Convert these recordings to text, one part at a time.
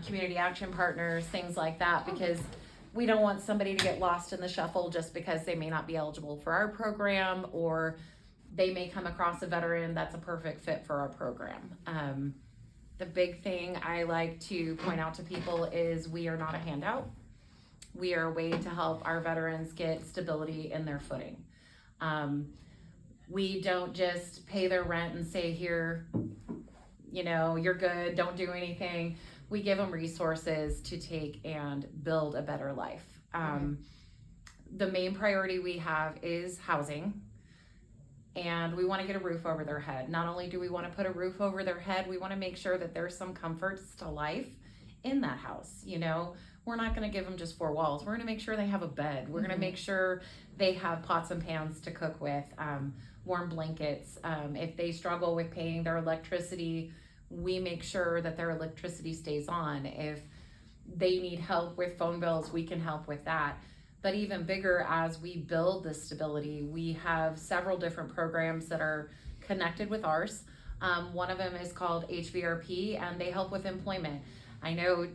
community action partners, things like that, because we don't want somebody to get lost in the shuffle just because they may not be eligible for our program, or they may come across a veteran that's a perfect fit for our program. The big thing I like to point out to people is we are not a handout. We are a way to help our veterans get stability in their footing. We don't just pay their rent and say, here, you know, you're good, don't do anything. We give them resources to take and build a better life. The main priority we have is housing, and we want to get a roof over their head. Not only do we want to put a roof over their head, we want to make sure that there's some comforts to life in that house. You know, we're not going to give them just 4 walls. We're going to make sure they have a bed. We're going to make sure they have pots and pans to cook with, warm blankets. If they struggle with paying their electricity, we make sure that their electricity stays on. If they need help with phone bills, we can help with that. But even bigger, as we build this stability, we have several different programs that are connected with ours. One of them is called HVRP, and they help with employment. I know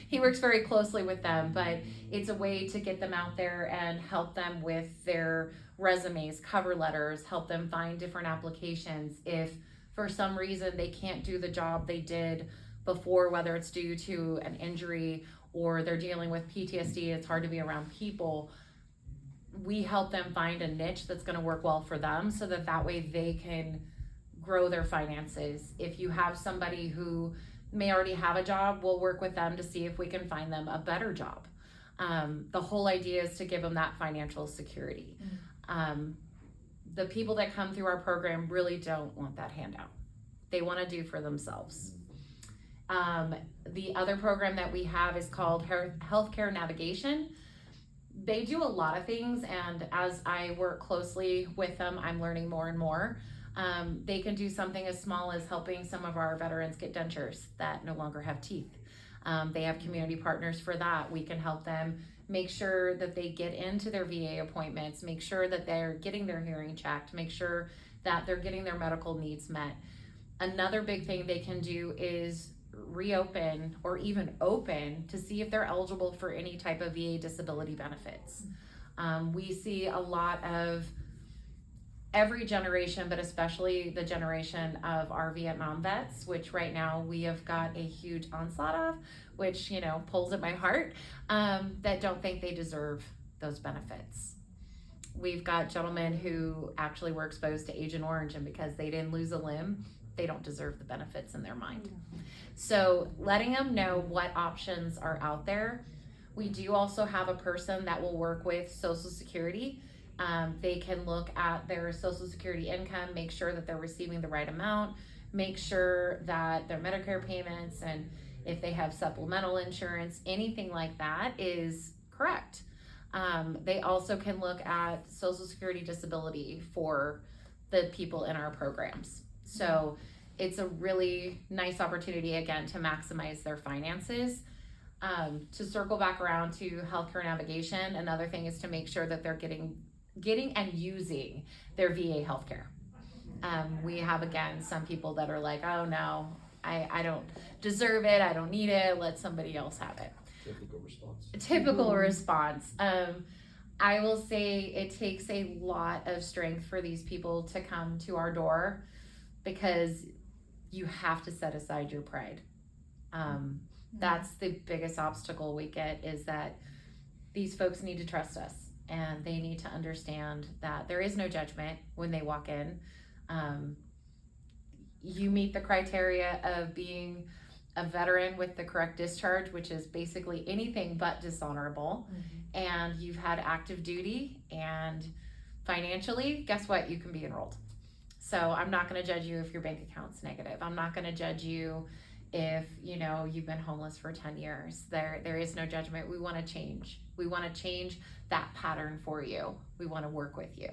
he works very closely with them, but it's a way to get them out there and help them with their resumes, cover letters, help them find different applications. If for some reason they can't do the job they did before, whether it's due to an injury or they're dealing with PTSD, it's hard to be around people, we help them find a niche that's going to work well for them, so that way they can grow their finances. If you have somebody who may already have a job, we'll work with them to see if we can find them a better job. The whole idea is to give them that financial security. The people that come through our program really don't want that handout. They want to do for themselves. The other program that we have is called Healthcare Navigation. They do a lot of things, and as I work closely with them, I'm learning more and more. They can do something as small as helping some of our veterans get dentures that no longer have teeth. They have community partners for that. We can help them make sure that they get into their VA appointments, make sure that they're getting their hearing checked, make sure that they're getting their medical needs met. Another big thing they can do is reopen or even open to see if they're eligible for any type of VA disability benefits. We see a lot of every generation, but especially the generation of our Vietnam vets, which right now we have got a huge onslaught of, which, you know, pulls at my heart, that don't think they deserve those benefits. We've got gentlemen who actually were exposed to Agent Orange, and because they didn't lose a limb, they don't deserve the benefits in their mind. So letting them know what options are out there. We do also have a person that will work with Social Security. They can look at their Social Security income, make sure that they're receiving the right amount, make sure that their Medicare payments and if they have supplemental insurance, anything like that is correct. They also can look at Social Security disability for the people in our programs. So it's a really nice opportunity, again, to maximize their finances. To circle back around to healthcare navigation, another thing is to make sure that they're getting and using their VA healthcare. We have, again, some people that are like, oh no, I don't deserve it, I don't need it, let somebody else have it. Typical response. I will say it takes a lot of strength for these people to come to our door, because you have to set aside your pride. That's the biggest obstacle we get, is that these folks need to trust us, and they need to understand that there is no judgment when they walk in. You meet the criteria of being a veteran with the correct discharge, which is basically anything but dishonorable, and you've had active duty, and financially, guess what? You can be enrolled. So I'm not going to judge you if your bank account's negative. I'm not going to judge you if, you know, you've been homeless for 10 years. There is no judgment. We want to change. We want to change that pattern for you. We want to work with you.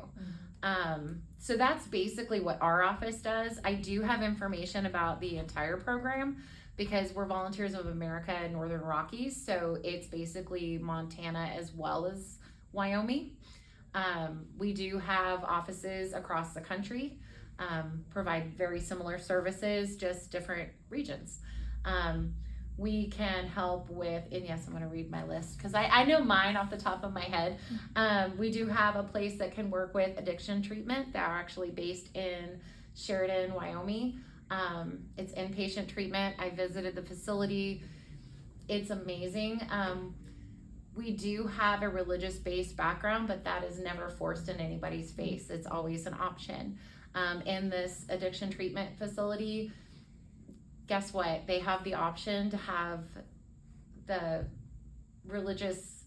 So that's basically what our office does. I do have information about the entire program, because we're Volunteers of America in Northern Rockies. So it's basically Montana as well as Wyoming. We do have offices across the country. Provide very similar services, just different regions. We can help with, and yes, I'm going to read my list because I know mine off the top of my head. We do have a place that can work with addiction treatment. They're actually based in Sheridan, Wyoming. It's inpatient treatment. I visited the facility. It's amazing. We do have a religious-based background, but that is never forced in anybody's face. It's always an option. In this addiction treatment facility, guess what? They have the option to have the religious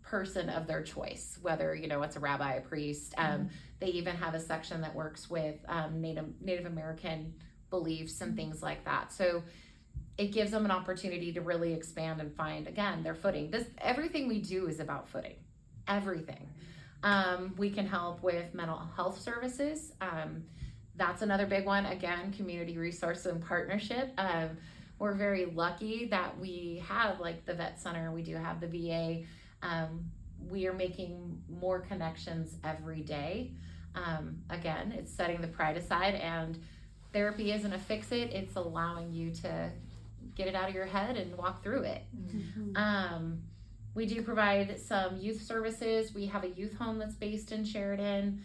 person of their choice, whether, it's a rabbi, a priest. They even have a section that works with Native American beliefs and things like that. So it gives them an opportunity to really expand and find, again, their footing. Everything we do is about footing. Everything. We can help with mental health services. That's another big one. Again, community resource and partnership. We're very lucky that we have like the vet center. We do have the VA. We are making more connections every day. Again, it's setting the pride aside, and therapy isn't a fix it. It's allowing you to get it out of your head and walk through it. We do provide some youth services. We have a youth home that's based in Sheridan.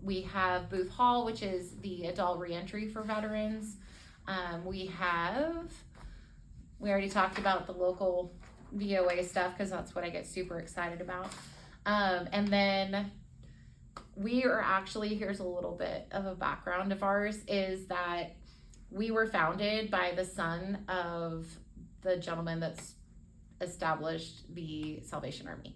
We have Booth Hall, which is the adult reentry for veterans. We already talked about the local VOA stuff because that's what I get super excited about. And then we are actually, here's a little bit of a background of ours, is that we were founded by the son of the gentleman that's established the Salvation Army.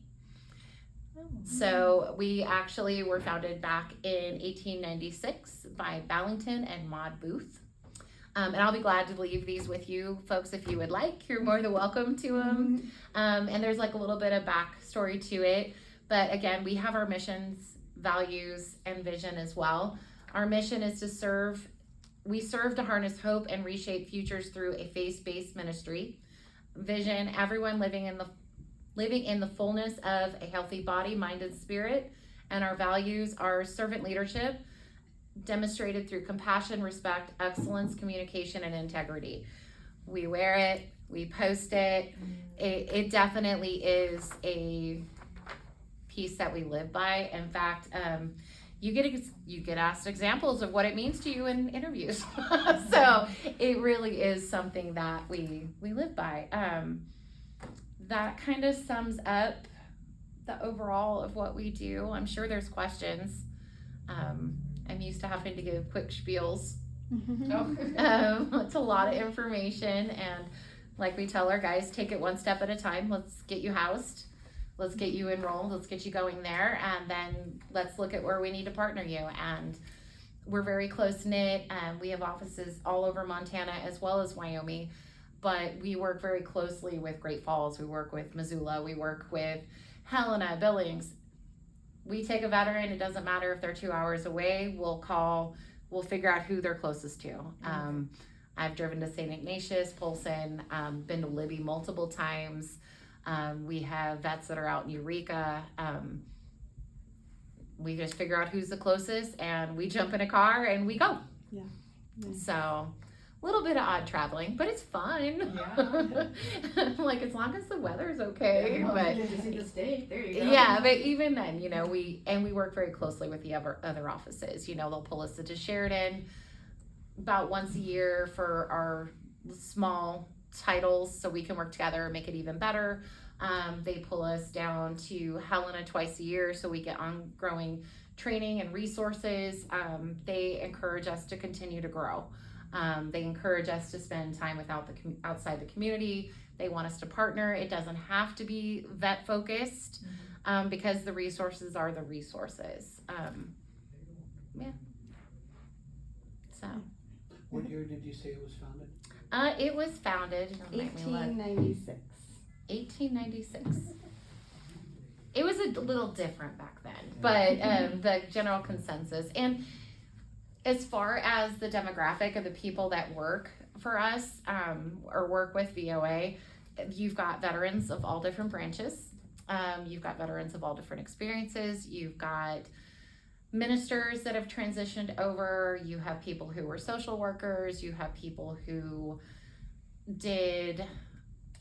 So we actually were founded back in 1896 by Ballington and Maud Booth. And I'll be glad to leave these with you folks if you would like. You're more than welcome to them. And there's like a little bit of backstory to it. But again, we have our missions, values, and vision as well. Our mission is to serve to harness hope and reshape futures through a faith-based ministry. Vision, everyone living in the fullness of a healthy body, mind, and spirit. And our values are servant leadership, demonstrated through compassion, respect, excellence, communication, and integrity. We wear it, we post it. It definitely is a piece that we live by. In fact, you get asked examples of what it means to you in interviews. So it really is something that we live by. That kind of sums up the overall of what we do. I'm sure there's questions. I'm used to having to give quick spiels. It's a lot of information, and like we tell our guys, take it one step at a time. Let's get you housed. Let's get you enrolled. Let's get you going there, and then let's look at where we need to partner you. And we're very close knit. We have offices all over Montana as well as Wyoming, but we work very closely with Great Falls. We work with Missoula. We work with Helena, Billings. We take a veteran. It doesn't matter if they're 2 hours away. We'll call. We'll figure out who they're closest to. I've driven to St. Ignatius, Polson, been to Libby multiple times. We have vets that are out in Eureka. We just figure out who's the closest, and we jump in a car and we go. Yeah. So a little bit of odd traveling, but it's fun. Yeah. Like, as long as the weather's okay. Yeah, but to see the state. There you go. yeah, but even then, we work very closely with the other offices. They'll pull us into Sheridan about once a year for our small titles, so we can work together and make it even better. They pull us down to Helena twice a year, so we get ongoing training and resources. They encourage us to continue to grow. They encourage us to spend time outside the community. They want us to partner. It doesn't have to be vet focused, because the resources are the resources. Yeah. So. What year did you say it was founded? It was founded 1896. 1896. It was a little different back then, but the general consensus. And as far as the demographic of the people that work for us, or work with VOA, you've got veterans of all different branches. You've got veterans of all different experiences. You've got ministers that have transitioned over. You have people who are social workers. You have people who did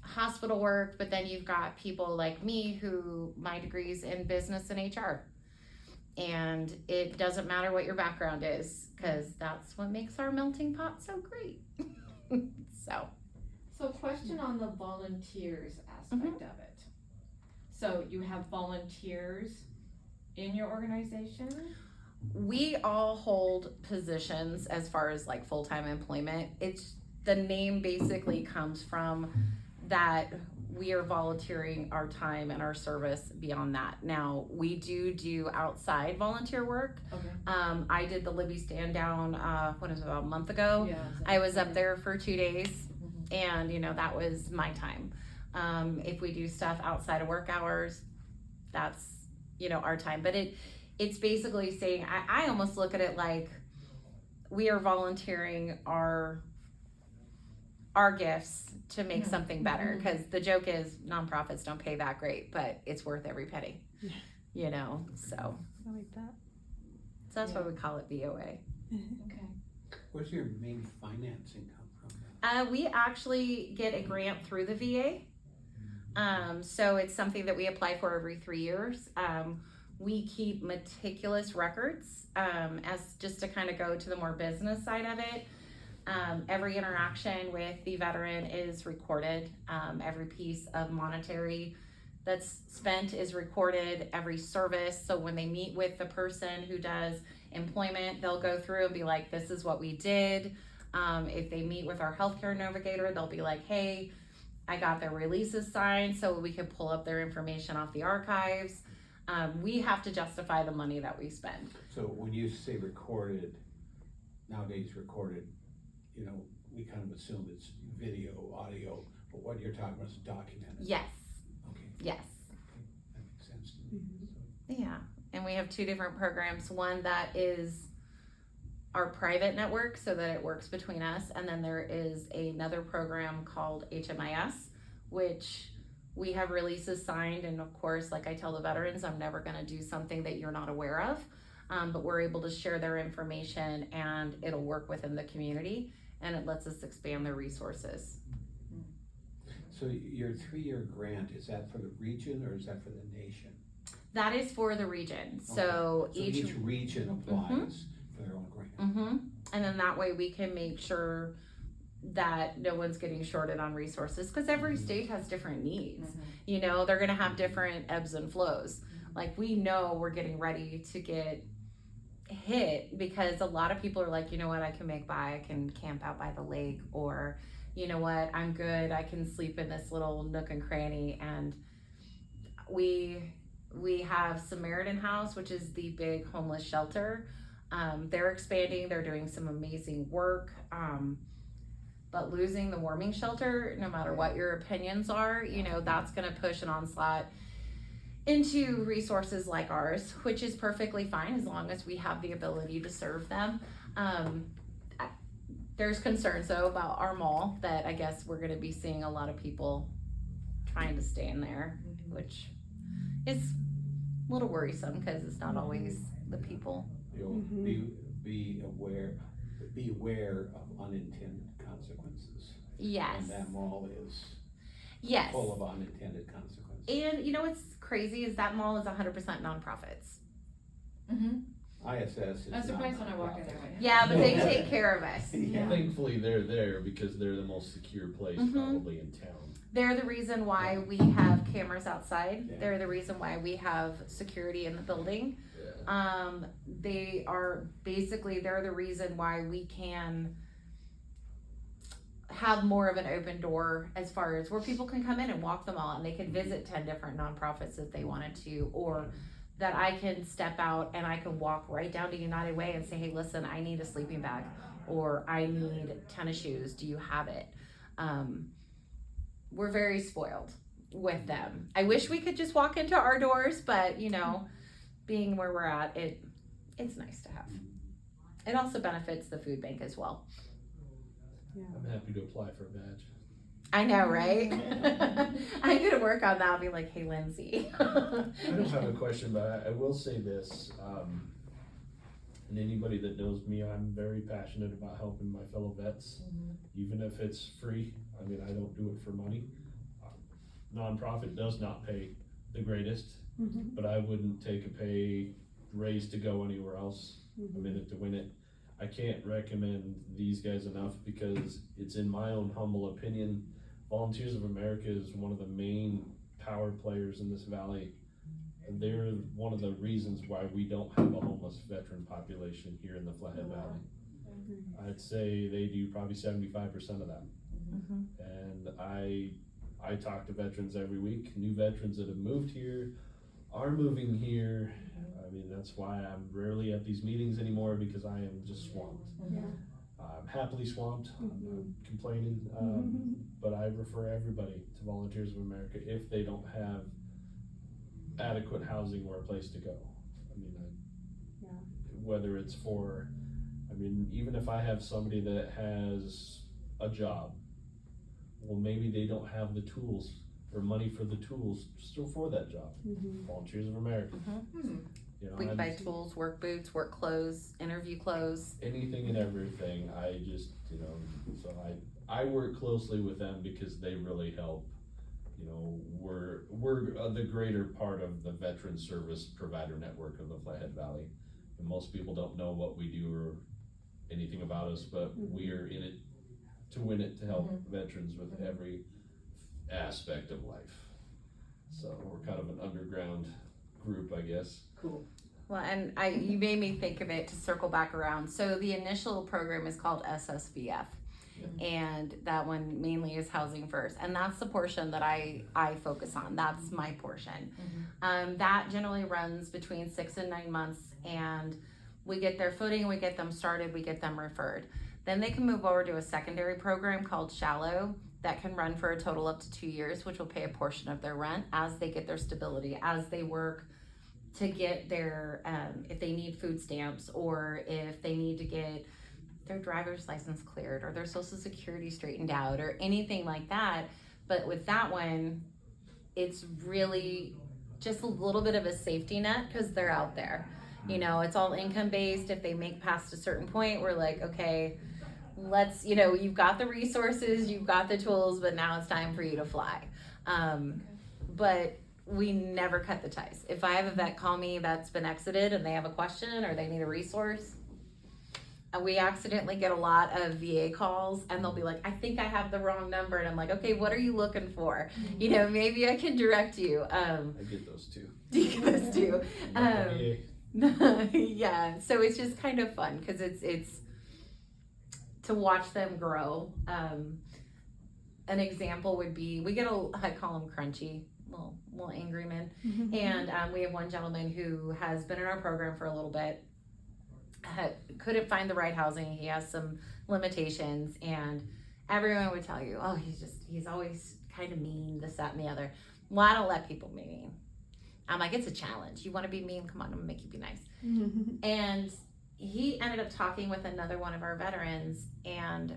hospital work, but then you've got people like me who my degree's in business and HR. And it doesn't matter what your background is, because that's what makes our melting pot so great. So question on the volunteers aspect of it. So you have volunteers in your organization? We all hold positions as far as like full-time employment. It's the name basically comes from that we are volunteering our time and our service beyond that. Now we do outside volunteer work. Okay. I did the Libby stand down, about a month ago. Yeah. I was up there for 2 days, and that was my time. If we do stuff outside of work hours, that's our time. But it's basically saying, I almost look at it like we are volunteering our gifts to make something better, because the joke is nonprofits don't pay that great, but it's worth every penny. So I like that. that's why we call it VOA. Okay. Where's your main financing come from? We actually get a grant through the VA. So it's something that we apply for every 3 years. We keep meticulous records, as just to kind of go to the more business side of it. Every interaction with the veteran is recorded. Every piece of monetary that's spent is recorded, every service. So when they meet with the person who does employment, they'll go through and be like, this is what we did. If they meet with our healthcare navigator, they'll be like, hey, I got their releases signed, so we could pull up their information off the archives. We have to justify the money that we spend. So when you say recorded, nowadays recorded, we kind of assume it's video, audio, but what you're talking about is documented. Yes, Okay, yes. that makes sense to me. Yeah, and we have 2 different programs. One that is our private network, so that it works between us, and then there is another program called HMIS, which we have releases signed, and of course, like I tell the veterans, I'm never going to do something that you're not aware of, but we're able to share their information, and it'll work within the community, and it lets us expand their resources. So your 3-year grant, is that for the region or is that for the nation? That is for the region. Okay. So each region applies for their own grant. And then that way we can make sure that no one's getting shorted on resources, because every state has different needs. They're going to have different ebbs and flows. Like, we know we're getting ready to get hit, because a lot of people are like, I can make by, I can camp out by the lake, or I'm good, I can sleep in this little nook and cranny. And we have Samaritan House, which is the big homeless shelter. They're expanding, they're doing some amazing work. But losing the warming shelter, no matter what your opinions are, that's going to push an onslaught into resources like ours, which is perfectly fine as long as we have the ability to serve them. There's concerns though about our mall, that I guess we're going to be seeing a lot of people trying to stay in there, which is a little worrisome, because it's not always the people. Be aware of unintended consequences. Yes. And that mall is Yes. full of unintended consequences. And what's crazy is that mall is 100% nonprofits. ISS is I was surprised when I walked in there. Yeah, but they take care of us. Yeah. Thankfully, they're there because they're the most secure place probably in town. They're the reason why we have cameras outside. Yeah. They're the reason why we have security in the building. They are they're the reason why we can have more of an open door, as far as where people can come in and walk the mall, and they can visit 10 different nonprofits if they wanted to, or that I can step out and I can walk right down to United Way and say, hey, listen, I need a sleeping bag, or I need tennis shoes. Do you have it? We're very spoiled with them. I wish we could just walk into our doors, but being where we're at, it's nice to have. It also benefits the food bank as well. I'm happy to apply for a badge. I know, right? I'm gonna work on that. I'll be like, hey, Lindsay. I don't have a question, but I will say this, and anybody that knows me, I'm very passionate about helping my fellow vets, even if it's free. I mean, I don't do it for money. Nonprofit does not pay the greatest, but I wouldn't take a pay raise to go anywhere else. I'm in it to win it. I can't recommend these guys enough because it's in my own humble opinion, Volunteers of America is one of the main power players in this valley. They're one of the reasons why we don't have a homeless veteran population here in the Flathead Valley. I'd say they do probably 75% of that. And I talk to veterans every week, new veterans that have moved here, are moving here. I mean, that's why I'm rarely at these meetings anymore because I am just swamped. I'm happily swamped, I'm not complaining, but I refer everybody to Volunteers of America if they don't have adequate housing or a place to go. I mean, whether it's for, I mean, even if I have somebody that has a job, well, maybe they don't have the tools or money for the tools still for that job. Volunteers of America. You know, We can I'm buy just- tools, work boots, work clothes, interview clothes. anything and everything. I just, you know, so I work closely with them because they really help. You know, we're the greater part of the veteran service provider network of the Flathead Valley. And most people don't know what we do or anything about us, but we are in it to win it, to help veterans with every aspect of life. So we're kind of an underground group, I guess. Cool. Well, and you made me think of it to circle back around. So the initial program is called SSVF. And that one mainly is housing first. And that's the portion that I focus on. That's my portion. That generally runs between 6 and 9 months, and we get their footing, we get them started, we get them referred. Then they can move over to a secondary program called Shallow that can run for a total up to 2 years, which will pay a portion of their rent as they get their stability, as they work to get their, if they need food stamps or if they need to get their driver's license cleared or their social security straightened out or anything like that. But with that one, it's really just a little bit of a safety net because they're out there. You know, it's all income based. If they make past a certain point, we're like, okay, let's, you know, you've got the resources, you've got the tools, but now it's time for you to fly. But we never cut the ties. If I have a vet call me that's been exited and they have a question or they need a resource, we accidentally get a lot of VA calls and they'll be like, I think I have the wrong number. And I'm like, okay, what are you looking for? You know, maybe I can direct you. I get those too. Do you get those too? Not the VA. Yeah, so it's just kind of fun because it's to watch them grow. An example would be I call him Crunchy, little angry man, and we have one gentleman who has been in our program for a little bit. Couldn't find the right housing. He has some limitations, and everyone would tell you, oh, he's always kind of mean, this, that, and the other. Well, I don't let people be mean. I'm like, it's a challenge. You want to be mean? Come on, I'm gonna make you be nice. And he ended up talking with another one of our veterans, and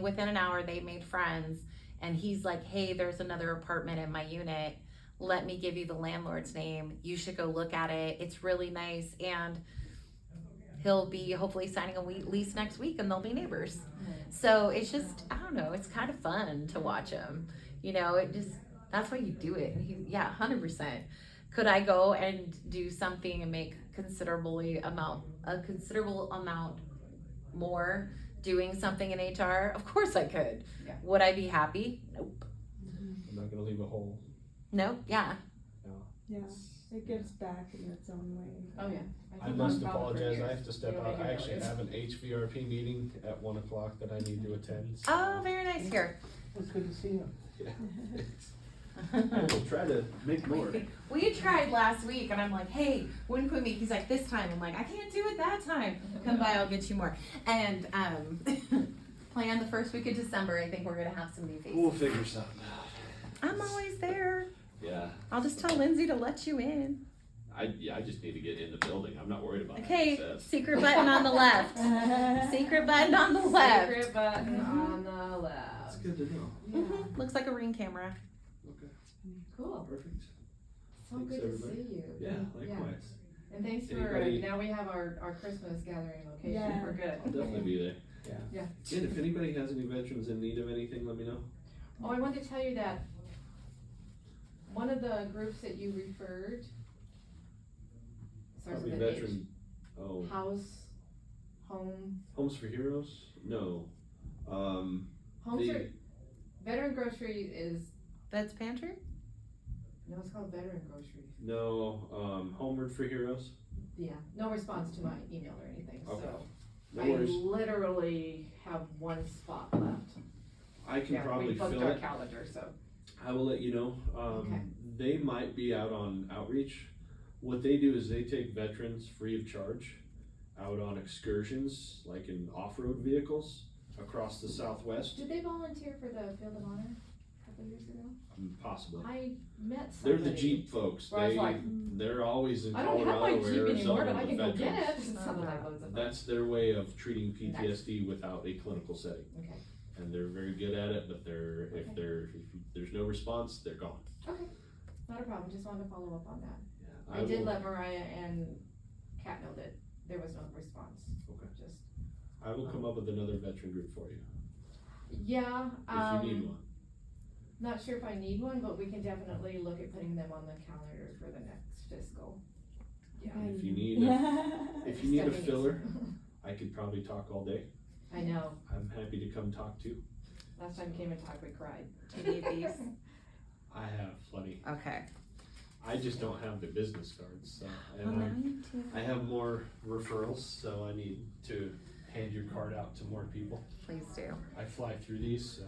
within an hour they made friends. And he's like, hey, there's another apartment in my unit. Let me give you the landlord's name. You should go look at it. It's really nice. And he'll be hopefully signing a lease next week and they'll be neighbors. So it's just, I don't know, it's kind of fun to watch him. You know, that's why you do it. And 100%. Could I go and do something and make a considerable amount more doing something in HR? Of course I could. Yeah. Would I be happy? Nope. I'm not gonna leave a hole. Nope. Yeah. Yeah, it gives back in its own way. Oh, yeah. I think must one problem for apologize, I years. have to step You out. wanna I hear actually about have an HVRP meeting at 1 o'clock that I need to attend. so- Oh, very nice here. It's good to see you. Yeah. I will try to make more. We tried last week and I'm like, hey, when can we meet? He's like, this time. I'm like, I can't do it that time. Come by, I'll get you more. And plan the first week of December. I think we're gonna have some new We'll faces. figure something out. I'm always there. Yeah, I'll just tell Lindsay to let you in. I just need to get in the building, I'm not worried about Okay, access. secret button on the left. Secret button on the left. Secret button on the left. That's good to know. Mhm. Looks like a Ring camera. Okay, Cool. perfect. So Thanks, good to everybody. see you. Yeah, likewise. And thanks for, Anybody- now we have our Christmas gathering location. Yeah. We're good. I'll definitely be there. Yeah. And if anybody has any veterans in need of anything, let me know. Oh, I wanted to tell you that one of the groups that you referred starts Probably with an H. veteran, oh, Home, Homes for Heroes? No. Homes The- for, Veteran Grocery is, That's pantry? no, it's called Veteran Grocery. No, Homeward for Heroes? Yeah, no response to my email or anything, Okay. so. No I worries. literally have one spot left. I can Yeah, probably we booked fill our it. calendar, so. I will let you know. Okay. They might be out on outreach. What they do is they take veterans free of charge out on excursions, like in off-road vehicles across the Southwest. Did they volunteer for the Field of Honor a couple years ago? Possibly. I met They're somebody. the Jeep folks. Where I was like, They're always in I don't have my Colorado or Jeep anymore, Arizona but I with can go get veterans. it. Some of my loads of That's their way of treating PTSD without a clinical setting. Okay, And they're very good at it, but if there's no response, they're gone. okay, not a problem, just wanted to follow up on that. Yeah, I did will- let Mariah and Kat know that there was no response. Okay. Just, I will come up with another veteran group for you, yeah, if you need one. not sure if I need one, but we can definitely look at putting them on the calendar for the next fiscal. Yeah. If you need if you need a Stephanie needs- filler, I could probably talk all day. I know, I'm happy to come talk too. last time came and talked, we cried. Do you need these? I have plenty. Okay. I just don't have the business cards, so, Well, and now you do. I have more referrals, so I need to hand your card out to more people. Please do. I fly through these, so.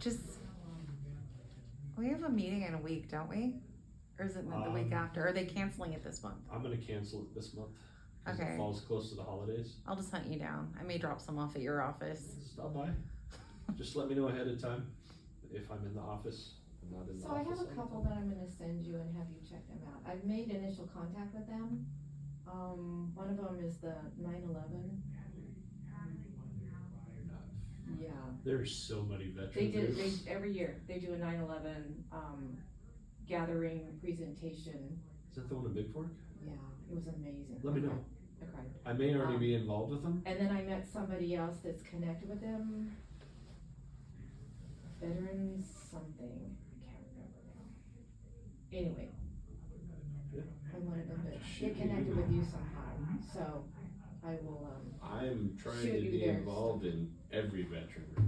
Just, we have a meeting in a week, don't we? Or is it the week after? Are they canceling it this month? I'm gonna cancel it this month. 'Cause Okay. it falls close to the holidays. I'll just hunt you down. I may drop some off at your office. Stop by. Just let me know ahead of time if I'm in the office. I'm not in the So I office. have a all the couple time. that I'm gonna send you and have you check them out. I've made initial contact with them. One of them is the 9/11. Yeah, There's so many veterans. they did, groups. every year, they do a 9/11, gathering presentation. Is that the one in Big Fork? Yeah, it was amazing. Let me know. I cried. I may already be involved with them. And then I met somebody else that's connected with them. Veterans something, I can't remember now. Anyway. Yeah. I wanted them to Shoot get you connected email. with you somehow, so I will, I'm trying Shoot to you be there. involved in every veteran group.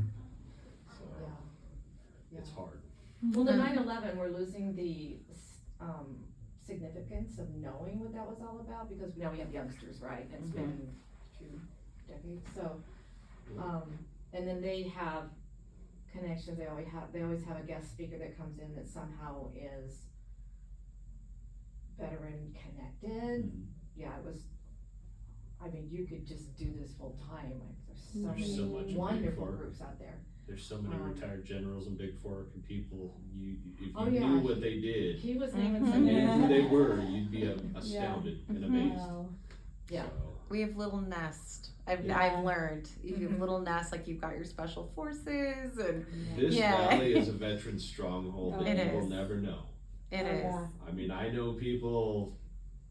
So yeah. it's hard. Well, the 9/11, we're losing the, significance of knowing what that was all about, because now we have youngsters, right? It's been 2 decades, so, and then they have connections, they always have a guest speaker that comes in that somehow is veteran connected. Mhm. Yeah, it was, I mean, you could just do this full time, like, there's There's so much in many Big wonderful Fork. groups out there. There's so many retired generals in Big Fork and people, if you Oh, yeah. knew what they did He was naming Mhm. some and names. who they were, you'd be astounded and amazed. Wow. Yeah. So, We have little nest. I've Yeah. learned. You have Mhm. little nest, like you've got your special forces and this Yeah. valley is a veteran stronghold that It you will is. never know. it Oh, is. yeah. I mean, I know people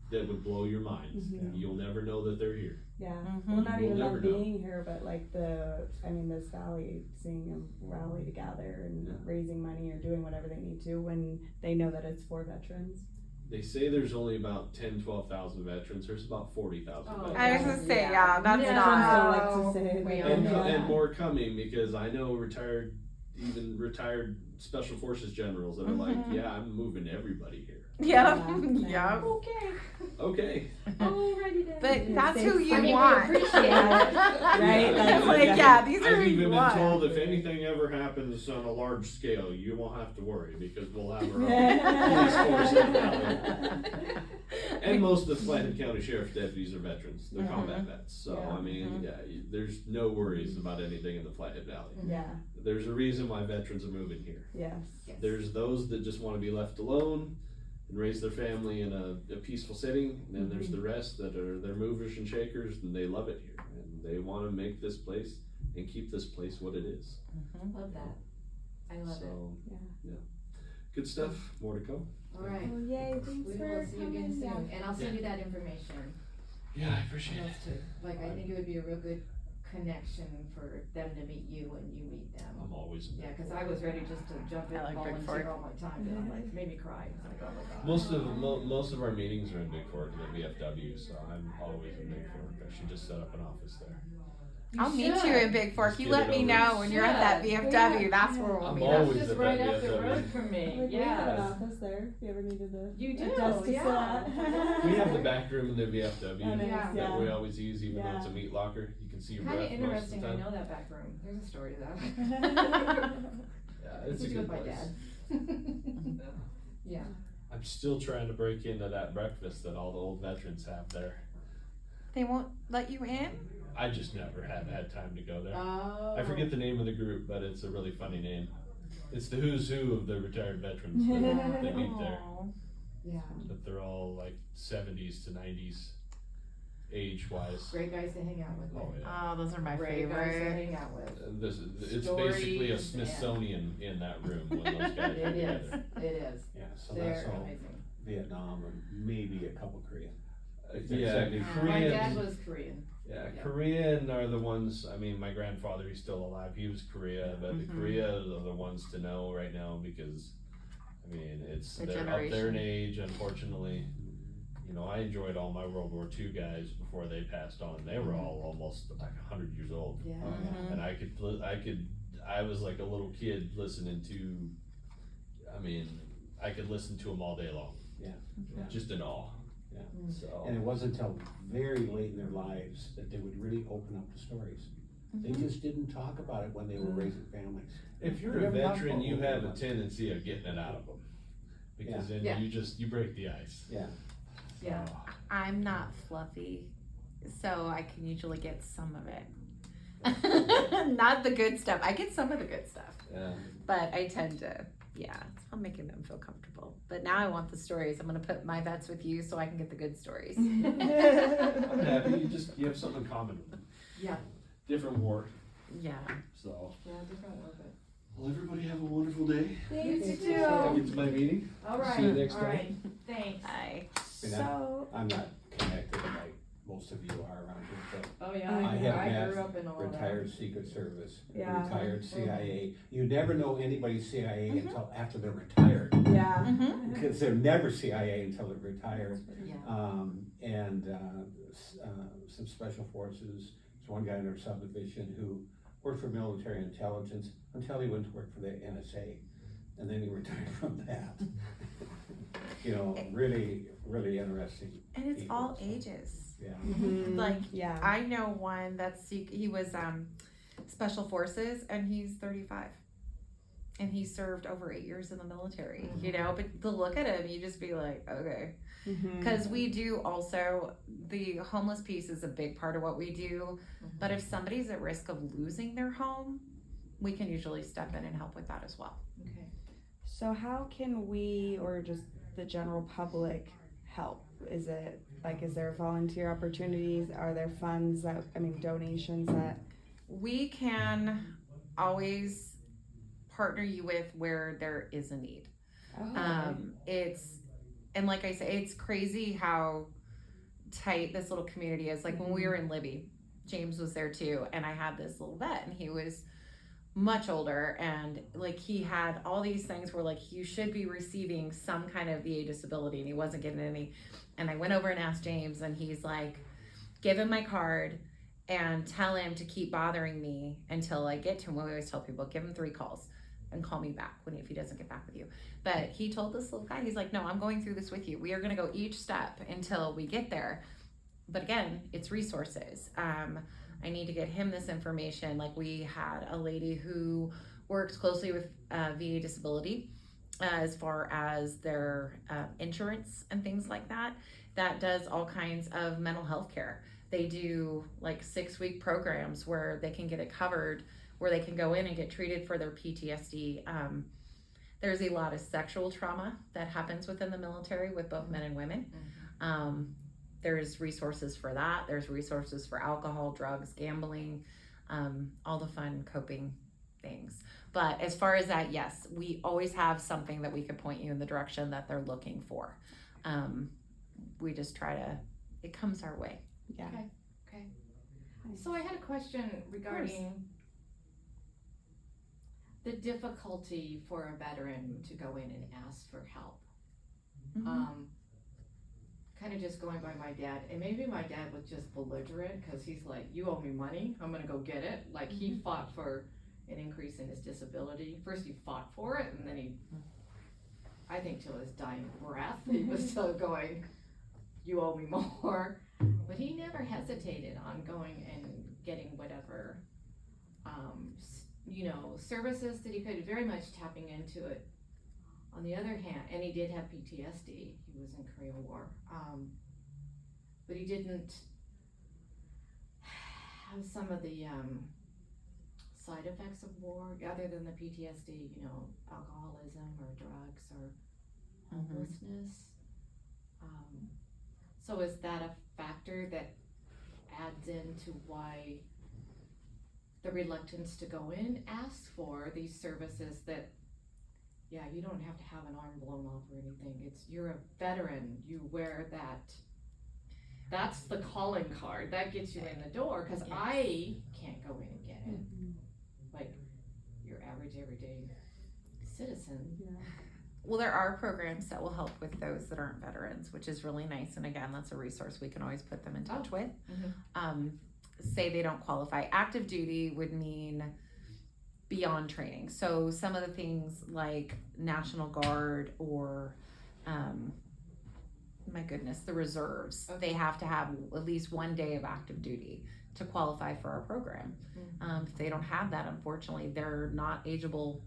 that would blow your mind. Mhm. You'll never know that they're here. Yeah, Mhm. well, not We'll even never them know. being here, but like this valley, seeing them rally together and Yeah. raising money or doing whatever they need to when they know that it's for veterans. They say there's only about 10,000-12,000 veterans. There's about 40,000 Oh, veterans. I was gonna say, yeah, that's No. not. I like to say We that. are And, not. and more coming, because I know retired special forces generals that are like, Mhm. yeah, I'm moving everybody here. Yeah, Yeah. yeah. Okay. Okay. Alrighty then. But Yeah, that's who thanks. you I mean, we want. appreciate it. Right, It's like, like, yeah. yeah, these are I've who even you been want. told if anything ever happens on a large scale, you won't have to worry because we'll have our own police force in the valley. And most of the Flathead County Sheriff's deputies are veterans. They're combat vets. So, Yeah. I mean, yeah, there's no worries about anything in the Flathead Valley. Yeah, There's a reason why veterans are moving here. yes. Yes. There's those that just want to be left alone and raise their family in a peaceful setting. And then there's the rest that they're movers and shakers and they love it here. And they want to make this place and keep this place what it is. Love that. I love it. So, Yeah. good stuff. More to come. Alright. Oh, yay, thanks We for will see you again coming. soon, Yeah. and I'll send you that information. Yeah, I appreciate it. Those two. Like, I think it would be a real good connection for them to meet you and you meet them. I'm always a Yeah, big cause Fork. I was ready just to jump in I and like Big volunteer Fork. all my time, and I'm like, made me cry, it's like, oh my god. Most of our meetings are in Big Fork at VFW, so I'm always in Big Fork. I should just set up an office there. I'll meet should. you in Big Fork. Just You get let it me over. know when you're at that Should. VFW. That's where we'll I'm meet always up. That's just at right that up the VFW. road from me, Like, we have an yes. office there, if you ever needed a. You a do, desk to sit yeah. at. We have the back room in the VFW Oh, nice, Yeah. that yeah. we always use, even though it's a Yeah. meat locker. You can see your Kinda breath most of the interesting, I time. know that back room, there's a story to that. Yeah, it's a It's good with my place. dad. Yeah. I'm still trying to break into that breakfast that all the old veterans have there. They won't let you in? I just never have had time to go there. Oh. I forget the name of the group, but it's a really funny name. It's the who's who of the retired veterans that they meet there. Aw. Yeah, But they're all like 70s to 90s age wise. great guys to hang out with. Oh yeah. Oh, those are my Great guys to favorite. hang out with. It's basically a Stories Smithsonian in that room when those guys It are is, together. it is, Yeah, so that's they're all amazing. Vietnam and maybe a couple Korean. Yeah, My dad Korean. was Korean. Yeah, Yeah. Korean are the ones. I mean, my grandfather, he's still alive. He was Korea, but the Mhm. Korea are the ones to know right now because, I mean, The they're up there in generation. age. Unfortunately, you know, I enjoyed all my World War II guys before they passed on. They were all almost like 100 years old, Yeah. Mhm. and I was like a little kid listening to. I mean, I could listen to them all day long. Yeah. Just in awe. Yeah. So. And it wasn't until very late in their lives that they would really open up the stories. They just didn't talk about it when they were raising families. If you're They a never talked veteran, about you what have they a want. tendency of getting it out of them. Because then Yeah. you break the ice. Yeah. Yeah. So, I'm not fluffy, so I can usually get some of it. Not the good stuff. I get some of the good stuff, yeah. but I tend to, I'm making them feel comfortable. But now I want the stories. I'm gonna put my vets with you so I can get the good stories. I'm happy you have something in common. Yeah. Different war. Yeah. So, Yeah, different world, but. well, everybody have a wonderful day. Thanks, You you too. I'll too. get to my meeting. Alright, See you next alright, thanks. Bye. So, I'm not connected like most of you are around here, Oh, yeah, I I have grew up in all but of that. retired Secret Service, Yeah. retired CIA. You never know anybody's CIA until after they're retired, yeah. Mm-hmm. because they're never CIA until they're retired. Yeah. Some special forces. There's one guy in our subdivision who worked for military intelligence until he went to work for the NSA, and then he retired from that. You know, really, really interesting. And it's people, all so, ages. Yeah. Mhm. Like, yeah. I know one he was special forces and he's 35. And he served over 8 years in the military, you know, but to look at him, you just be like, okay. Mhm. Because we do also, the homeless piece is a big part of what we do. But if somebody's at risk of losing their home, we can usually step in and help with that as well. Okay. So how can we, or just the general public, help? Is there volunteer opportunities? Are there funds donations that? We can always partner you with where there is a need. And like I say, it's crazy how tight this little community is. Like when we were in Libby, James was there too, and I had this little vet, and he was much older, and like he had all these things where like you should be receiving some kind of VA disability, and he wasn't getting any. And I went over and asked James, and he's like, give him my card and tell him to keep bothering me until I get to him. We always tell people, give him 3 calls and call me back if he doesn't get back with you. But he told this little guy, he's like, no, I'm going through this with you. We are going to go each step until we get there. But again, it's resources. I need to get him this information. Like we had a lady who works closely with VA disability as far as their insurance and things like that, that does all kinds of mental health care. They do like 6-week programs where they can get it covered, where they can go in and get treated for their PTSD. There's a lot of sexual trauma that happens within the military with both men and women. There's resources for that. There's resources for alcohol, drugs, gambling, all the fun coping things. But as far as that, yes, we always have something that we could point you in the direction that they're looking for. We just try to, it comes our way. Yeah. Okay. So I had a question regarding the difficulty for a veteran to go in and ask for help. Kind of just going by my dad, and maybe my dad was just belligerent, cause he's like, you owe me money, I'm gonna go get it. Like, he fought for an increase in his disability. First he fought for it, and then he, I think till his dying breath, he was still going, you owe me more. But he never hesitated on going and getting whatever, services that he could, very much tapping into it. On the other hand, and he did have PTSD, he was in Korean War, but he didn't have some of the, side effects of war, other than the PTSD, alcoholism or drugs or homelessness. So is that a factor that adds into why the reluctance to go in, ask for these services that, yeah, you don't have to have an arm blown off or anything, you're a veteran, you wear that's the calling card, that gets you in the door, cause I can't go in and get it, like your average everyday citizen. Well, there are programs that will help with those that aren't veterans, which is really nice. And again, that's a resource we can always put them in touch with. Say they don't qualify. Active duty would mean beyond training. So some of the things like National Guard or, the reserves, they have to have at least 1 day of active duty to qualify for our program. If they don't have that, unfortunately, they're not eligible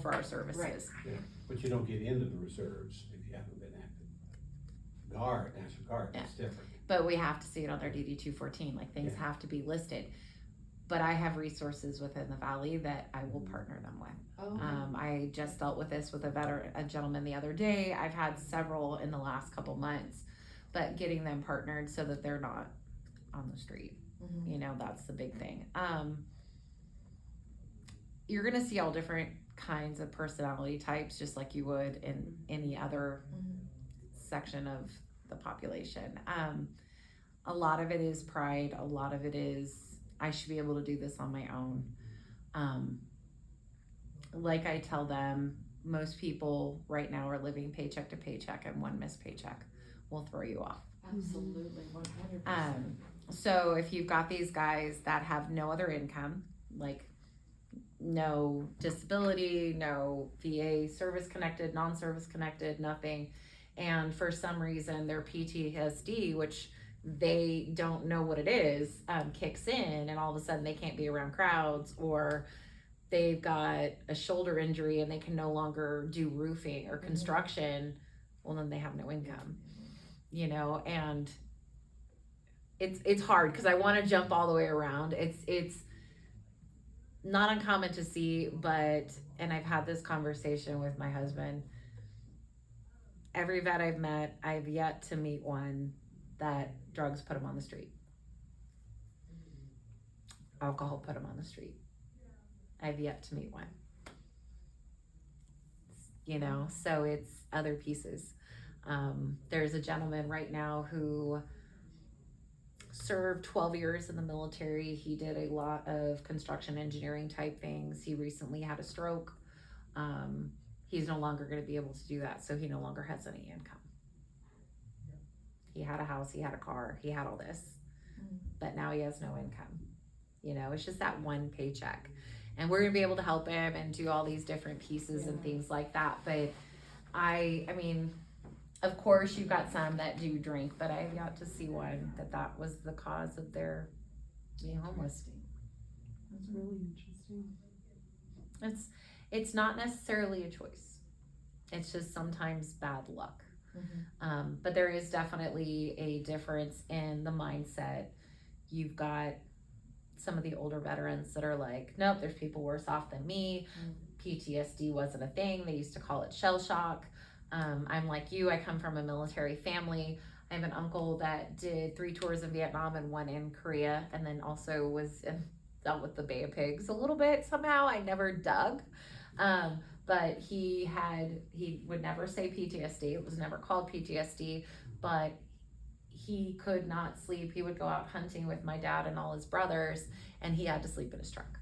for our services. Right. Yeah, but you don't get into the reserves if you haven't been active. National Guard, that's different. But we have to see it on their DD 214, like things have to be listed. But I have resources within the valley that I will partner them with. I just dealt with this with a gentleman the other day. I've had several in the last couple months, but getting them partnered so that they're not on the street. That's the big thing. You're gonna see all different kinds of personality types, just like you would in any other section of the population. A lot of it is pride. A lot of it is, I should be able to do this on my own. Like I tell them, most people right now are living paycheck to paycheck, and one missed paycheck will throw you off. Absolutely, 100%. So if you've got these guys that have no other income, like no disability, no VA service connected, non-service connected, nothing, and for some reason their PTSD, which they don't know what it is, kicks in, and all of a sudden they can't be around crowds, or they've got a shoulder injury and they can no longer do roofing or construction, well, then they have no income, and it's hard because I want to jump all the way around. It's not uncommon to see, and I've had this conversation with my husband. Every vet I've met, I've yet to meet one that drugs put them on the street. Alcohol put them on the street. I've yet to meet one. So it's other pieces. There's a gentleman right now who served 12 years in the military. He did a lot of construction engineering type things. He recently had a stroke. He's no longer going to be able to do that, so he no longer has any income. He had a house, he had a car, he had all this, but now he has no income. It's just that one paycheck. And we're going to be able to help him and do all these different pieces and things like that. But I mean, of course, you've got some that do drink, but I got to see one that was the cause of their being homeless. That's really interesting. It's not necessarily a choice. It's just sometimes bad luck. But there is definitely a difference in the mindset. You've got some of the older veterans that are like, nope, there's people worse off than me. PTSD wasn't a thing. They used to call it shell shock. I'm like you, I come from a military family. I have an uncle that did 3 tours in Vietnam and 1 in Korea, and then also dealt with the Bay of Pigs a little bit somehow. I never dug. But he would never say PTSD. It was never called PTSD, but he could not sleep. He would go out hunting with my dad and all his brothers, and he had to sleep in his truck.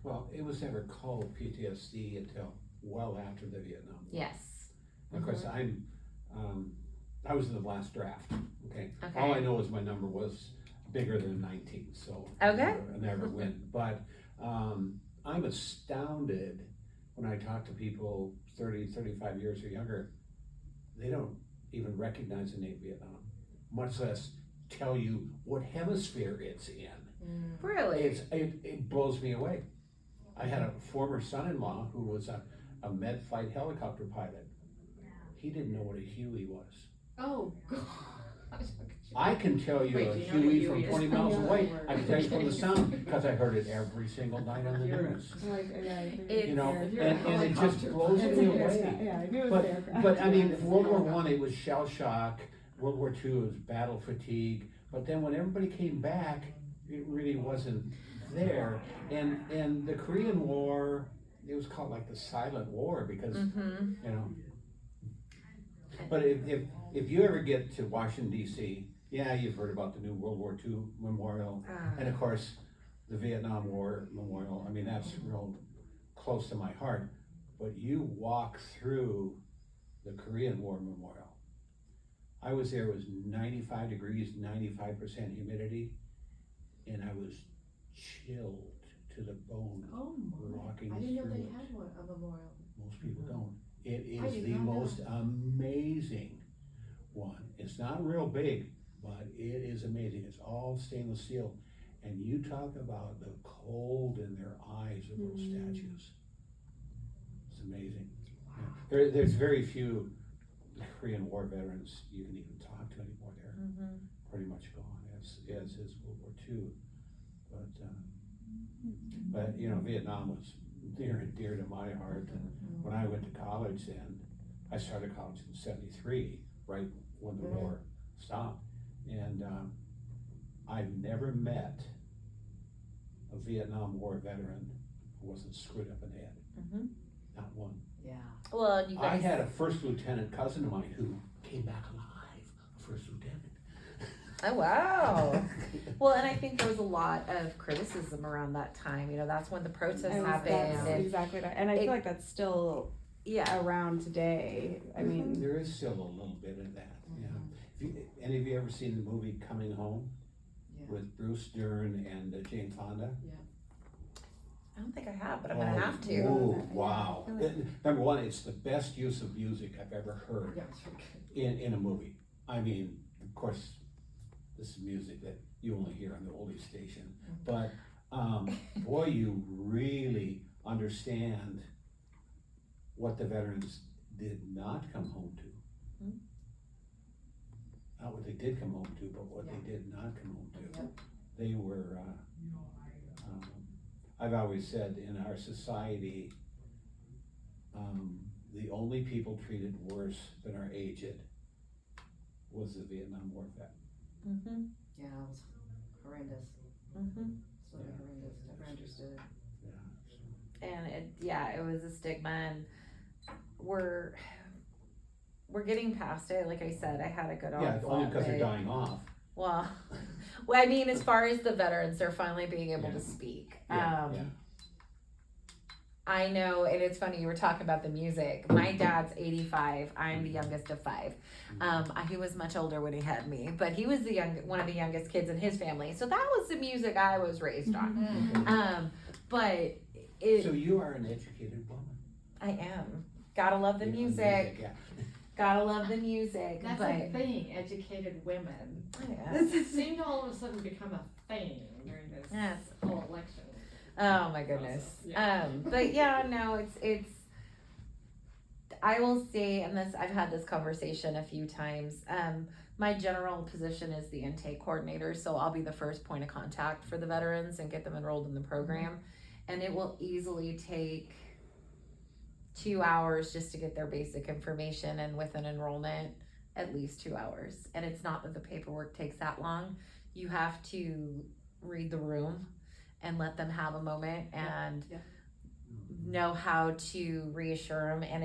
Well, it was never called PTSD until well after the Vietnam War. Yes. And of course, I was in the last draft, okay? Okay. All I know is my number was bigger than 19, so. Okay. I never win, but, I'm astounded when I talk to people 30, 35 years or younger, they don't even recognize the name Vietnam, much less tell you what hemisphere it's in. Really? It blows me away. I had a former son-in-law who was a med flight helicopter pilot. He didn't know what a Huey was. Oh, gosh. I can tell you Wait, a do you know what a Huey Huey from is? 20 miles Yeah. away. I can tell you from the sound because I heard it every single night on the news. It's- You know, If you're a and it just helicopter blows pilot. me away. Yeah, I knew it was But, aircraft. but I mean, World War I, it was shell shock. World War II, it was battle fatigue. But then when everybody came back, it really wasn't there. And the Korean War, it was called like the Silent War because, Mm-hmm. you know. But if you ever get to Washington D.C., yeah, you've heard about the new World War II memorial. And of course, the Vietnam War memorial. I mean, that's real close to my heart. But you walk through the Korean War memorial. I was there, it was 95 degrees, 95% humidity, and I was chilled to the bone Oh, my. walking I didn't know through they it. had one, a memorial. Most people don't. It I is did the not know. most amazing one. It's not real big, but it is amazing. It's all stainless steel. And you talk about the cold in their eyes of those statues. It's amazing. Yeah. There's very few Korean War veterans you can even talk to anymore. They're Mm-hmm. pretty much gone, as is World War II. But you know, Vietnam was near and dear to my heart. And when I went to college then, I started college in '73, right when the war stopped. And I've never met a Vietnam War veteran who wasn't screwed up in the head. Mm-hmm. Not one. Yeah. Well, you I guys. had a first lieutenant cousin of mine who came back alive, a first lieutenant. Oh, wow. Well, and I think there was a lot of criticism around that time. You know, that's when the protests happened. That's And exactly right. And I it- feel like that's still yeah. around today. I mean, There is still a little bit of that, yeah. Any of you ever seen the movie Coming Home Yeah. with Bruce Dern and Jane Fonda? I don't think I have, but I'm going to have to. Oh, Yeah. wow. Number one, it's the best use of music I've ever heard Yeah, it's really good. in a movie. I mean, of course, this is music that you only hear on the oldie station, but boy, you really understand what the veterans did not come home to. Mhm. Not what they did come home to, but what they did not come home to. Yep. They were, I've always said in our society, the only people treated worse than our aged was the Vietnam War vet. Mm-hmm. Yeah, it was horrendous. Mm-hmm. So horrendous. Never understood it. And it was a stigma, and we're getting past it. Like I said, I had a good Yeah, only because they're but- dying off. Well, I mean, as far as the veterans, they're finally being able Yeah. to speak. Yeah, yeah. I know, and it's funny, you were talking about the music. My dad's 85. I'm the youngest of 5. He was much older when he had me, but he was one of the youngest kids in his family. So that was the music I was raised on. But So you are an educated woman. I am. Gotta love the Yeah, music. yeah. Gotta love the music. That's but a thing, educated women. yeah. It seemed to all of a sudden become a thing during this Yes. whole election. Oh my goodness. Yeah. But yeah, no, it's I will say, and this I've had this conversation a few times. My general position is the intake coordinator, so I'll be the first point of contact for the veterans and get them enrolled in the program. And it will easily take 2 hours just to get their basic information, and with an enrollment, at least 2 hours. And it's not that the paperwork takes that long. You have to read the room and let them have a moment and know how to reassure them. And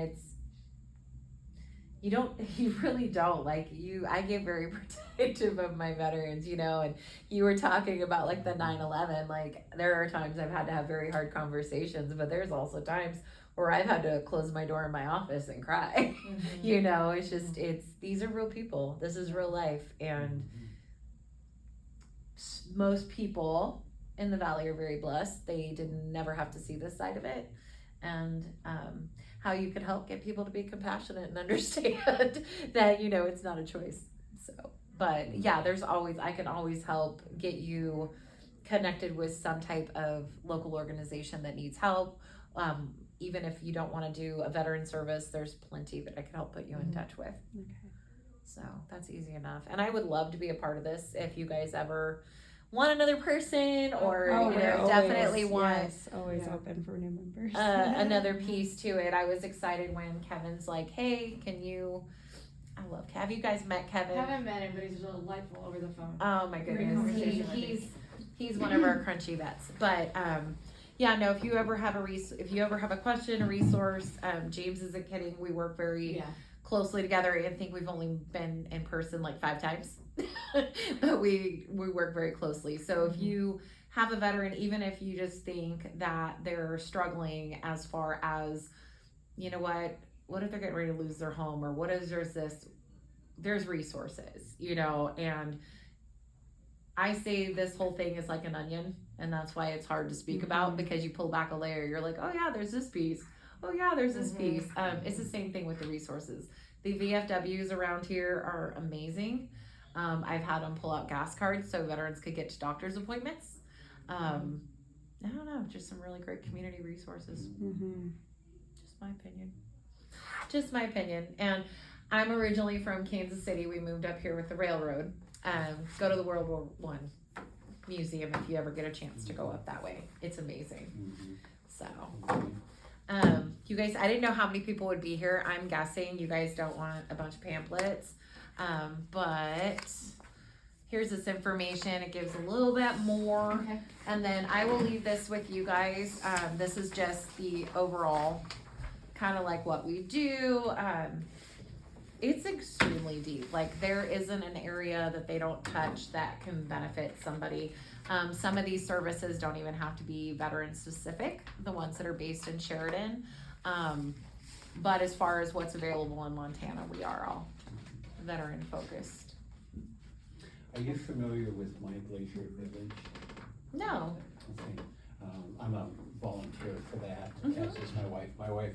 you really don't, like, I get very protective of my veterans, you know, and you were talking about like the 9/11, like, there are times I've had to have very hard conversations, but there's also times where I've had to close my door in my office and cry. You know, it's just, these are real people, this is real life, and most people in the valley are very blessed. They never have to see this side of it, and how you can help get people to be compassionate and understand that, you know, it's not a choice. So, but yeah, I can always help get you connected with some type of local organization that needs help. Even if you don't want to do a veteran service, there's plenty that I can help put you in touch with. Okay. So that's easy enough. And I would love to be a part of this if you guys ever want another person, or you know, definitely want always open for new members. another piece to it. I was excited when Kevin's like, hey, I love Kevin. Have you guys met Kevin? I haven't met him, but he's delightful over the phone. Oh my Great goodness. conversation, I think. He's one of our crunchy vets. But yeah, no, if you ever have a question, a resource, James isn't kidding. We work very closely together. I think we've only been in person like 5 times. But we work very closely. So if you have a veteran, even if you just think that they're struggling as far as, you know what if they're getting ready to lose their home, or there's resources, you know. And I say this whole thing is like an onion, and that's why it's hard to speak about, because you pull back a layer, you're like, oh yeah, there's this piece, oh yeah, there's this piece. It's the same thing with the resources. The VFWs around here are amazing. I've had them pull out gas cards so veterans could get to doctor's appointments. I don't know, just some really great community resources. Just my opinion. And I'm originally from Kansas City. We moved up here with the railroad. Go to the World War I museum if you ever get a chance to go up that way. It's amazing. So, you guys, I didn't know how many people would be here. I'm guessing you guys don't want a bunch of pamphlets. But here's this information. It gives a little bit more. Okay. And then I will leave this with you guys. This is just the overall, kind of like what we do. It's extremely deep. Like, there isn't an area that they don't touch that can benefit somebody. Some of these services don't even have to be veteran specific, the ones that are based in Sheridan. But as far as what's available in Montana, we are all veteran focused. Are you familiar with My Glacier Village? No. Okay. I'm a volunteer for that, as is my wife. My wife